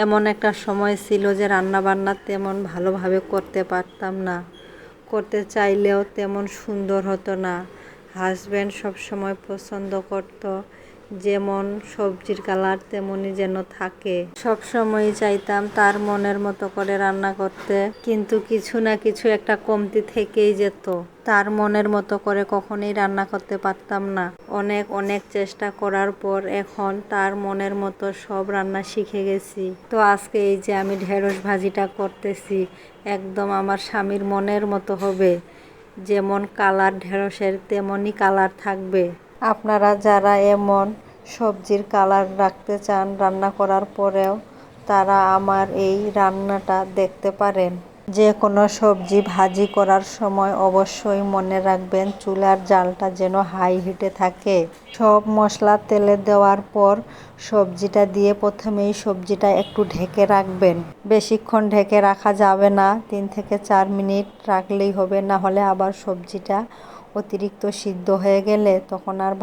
এমন একটা সময় ছিল যে রান্না বান্না তেমন ভালোভাবে করতে পারতাম না, করতে চাইলেও তেমন সুন্দর হতো না। হাজব্যান্ড সবসময় পছন্দ করত যেমন সবজির কালার তেমনই যেন থাকে। সবসময়ই চাইতাম তার মনের মতো করে রান্না করতে, কিন্তু কিছু না কিছু একটা কমতি থেকেই যেত। তার মনের মতো করে কখনোই রান্না করতে পারতাম না। অনেক অনেক চেষ্টা করার পর এখন তার মনের মতো সব রান্না শিখে গেছি। তো আজকে এই যে আমি ঢেঁড়স ভাজিটা করতেছি, একদম আমার স্বামীর মনের মতো হবে। যেমন কালার ঢেঁড়সের তেমনই কালার থাকবে। আপনারা যারা এমন সবজির কালার রাখতে চান রান্না করার পরেও, তারা আমার এই রান্নাটা দেখতে পারেন। যে কোনো সবজি ভাজি করার সময় অবশ্যই মনে রাখবেন চুলার জালটা যেন হাই হিটে থাকে। সব মশলা তেলে দেওয়ার পর সবজিটা দিয়ে প্রথমেই সবজিটা একটু ঢেকে রাখবেন। বেশিক্ষণ ঢেকে রাখা যাবে না, 3 থেকে 4 মিনিট রাখলেই হবে, না হলে আবার সবজিটা অতিরিক্ত সিদ্ধ হয়ে গেলে তখন আর